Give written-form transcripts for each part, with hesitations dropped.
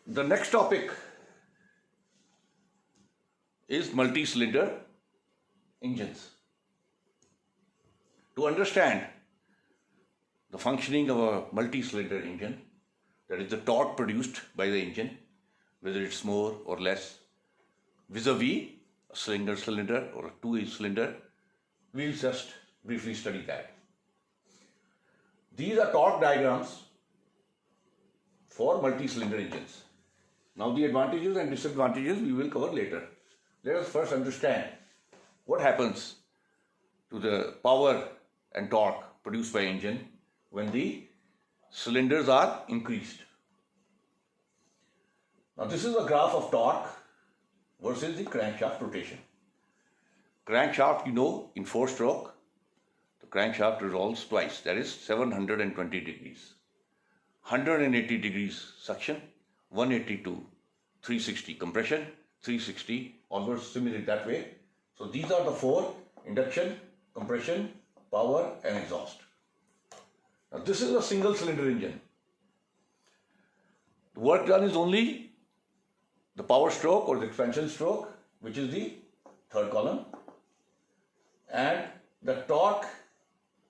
The next topic is multi-cylinder engines. To understand the functioning of a multi-cylinder engine, that is the torque produced by the engine, whether it's more or less, vis-a-vis a single cylinder or a two-cylinder, we'll just briefly study that. These are torque diagrams for multi-cylinder engines. Now the advantages and disadvantages we will cover later. Let us first understand what happens to the power and torque produced by engine when the cylinders are increased. Now this is a graph of torque versus the crankshaft rotation. Crankshaft, in 4-stroke, the crankshaft revolves twice, that is 720 degrees. 180 degrees suction, 180 to 360 compression, 360 almost similar that way. So these are the four: induction, compression, power and exhaust. Now this is a single cylinder engine. The work done is only the power stroke or the expansion stroke, which is the third column, and the torque,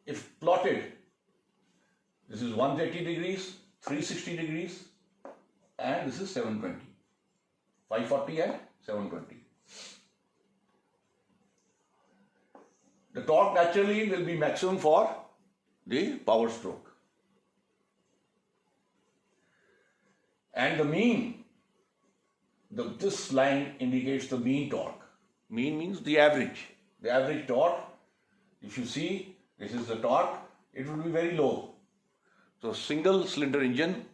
if plotted, this is 180 degrees, 360 degrees, and this is 720. 540 and 720. The torque naturally will be maximum for the power stroke. And the mean, this line indicates the mean torque. Mean means the average. The average torque, if you see, this is the torque, it will be very low. So single cylinder engine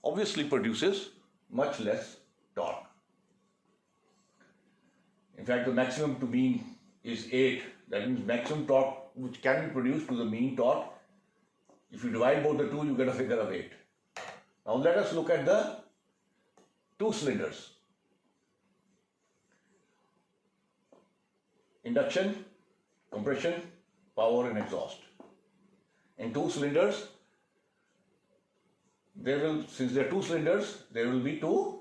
obviously produces much less torque. In fact, the maximum to mean is 8. That means maximum torque which can be produced to the mean torque. If you divide both the two, you get a figure of 8. Now let us look at the two cylinders. Induction, compression, power and exhaust. In two cylinders, since there are two cylinders, there will be two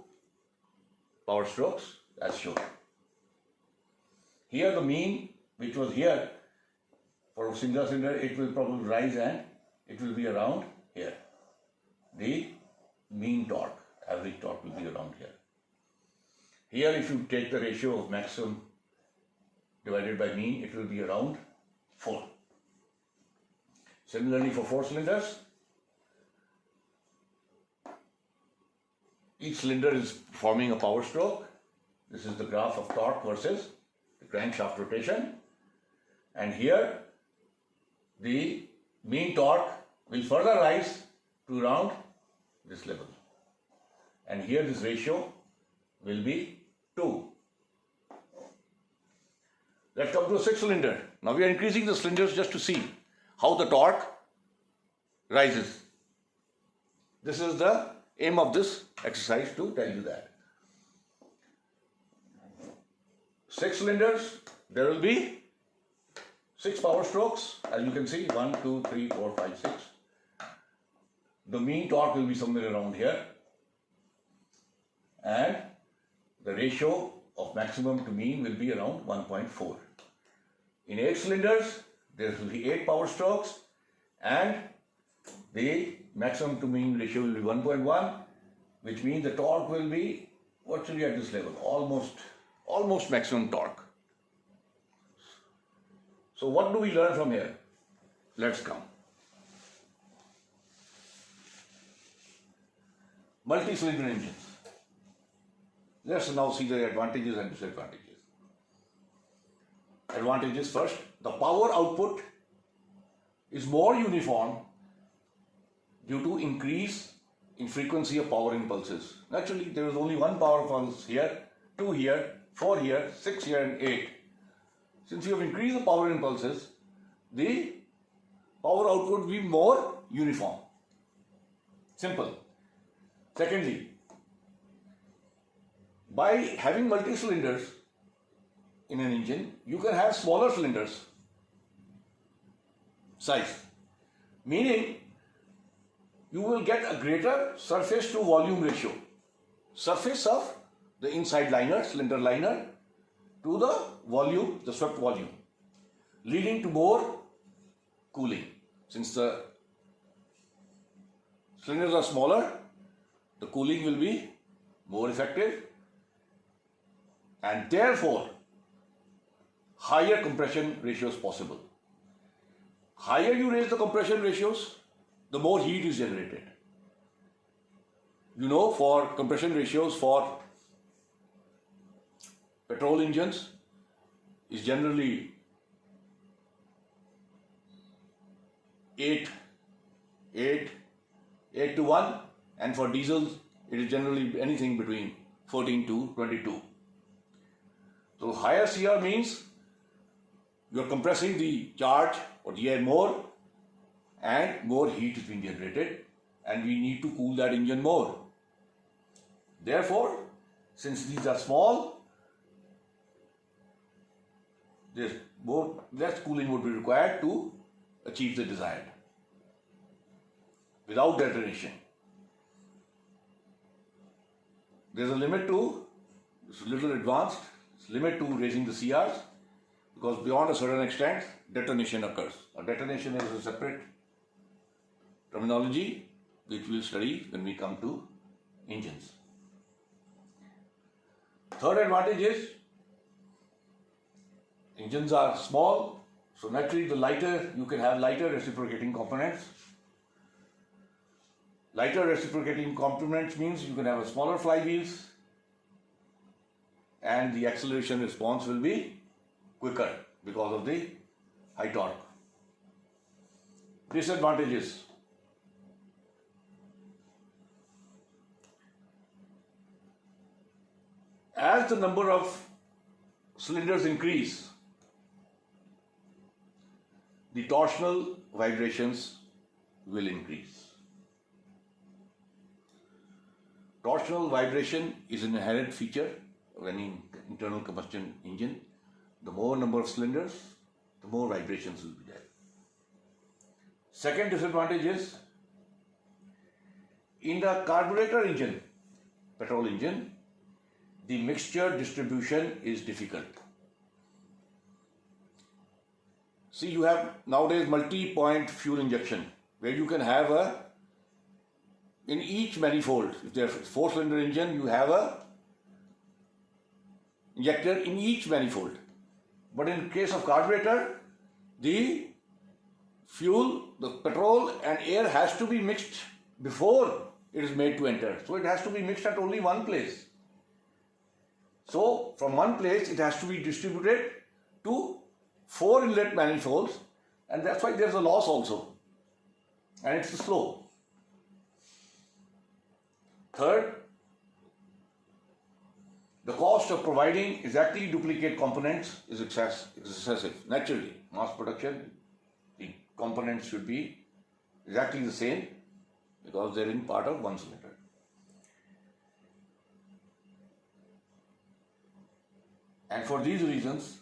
power strokes as shown. Here the mean, which was here for a single cylinder, it will probably rise and it will be around here. The mean torque, average torque will be around here. Here if you take the ratio of maximum divided by mean, it will be around 4. Similarly for 4 cylinders, each cylinder is performing a power stroke. This is the graph of torque versus the crankshaft rotation. And here the mean torque will further rise to around this level. And here this ratio will be 2. Let's come to a 6-cylinder. Now we are increasing the cylinders just to see how the torque rises. This is the aim of this exercise, to tell you that. 6 cylinders, there will be 6 power strokes, as you can see, 1, 2, 3, 4, 5, 6. The mean torque will be somewhere around here. And the ratio of maximum to mean will be around 1.4. In 8 cylinders, there will be 8 power strokes and the maximum to mean ratio will be 1.1, which means the torque will be virtually at this level, almost maximum torque. So what do we learn from here? Let's come. Multi-cylinder engines. Let's now see the advantages and disadvantages. Advantages first, the power output is more uniform due to increase in frequency of power impulses. Naturally, there is only one power pulse here, 2 here, 4 here, 6 here and 8. Since you have increased the power impulses, the power output will be more uniform. Simple. Secondly, by having multi-cylinders in an engine, you can have smaller cylinders size, meaning you will get a greater surface to volume ratio. surface of the inside liner, cylinder liner, to the volume, the swept volume, leading to more cooling. Since the cylinders are smaller, the cooling will be more effective, and therefore higher compression ratios possible. Higher you raise the compression ratios, the more heat is generated. You know, for compression ratios for petrol engines is generally 8 to 1, and for diesels it is generally anything between 14 to 22. So higher CR means you are compressing the charge or the air more, and more heat is being generated, and we need to cool that engine more. Therefore, since these are small, less cooling would be required to achieve the desired without detonation. There's a limit to, it's a little advanced, limit to raising the CRs, because beyond a certain extent, detonation occurs. A detonation is a separate terminology which we'll study when we come to engines. Third advantage is engines are small, so naturally you can have lighter reciprocating components. Lighter reciprocating components means you can have a smaller flywheels, and the acceleration response will be quicker because of the high torque. Disadvantages: as the number of cylinders increase, the torsional vibrations will increase. Torsional vibration is an inherent feature of any internal combustion engine. The more number of cylinders, the more vibrations will be there. Second disadvantage is, in the carburetor engine, petrol engine, the mixture distribution is difficult. See, you have nowadays multi-point fuel injection, where you can have in each manifold, if there's a 4-cylinder engine, you have a injector in each manifold. But in case of carburetor, the fuel, the petrol and air has to be mixed before it is made to enter. So it has to be mixed at only one place. So from one place, it has to be distributed to 4 inlet manifolds, and that's why there's a loss also, and it's slow. Third, the cost of providing exactly duplicate components is excessive. Naturally, mass production, the components should be exactly the same because they're in part of one cylinder. And for these reasons,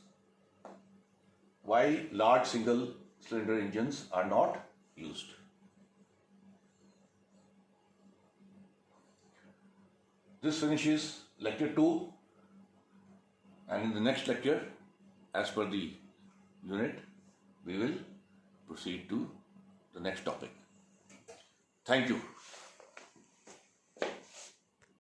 why large single cylinder engines are not used. This finishes lecture 2, and in the next lecture, as per the unit, we will proceed to the next topic. Thank you.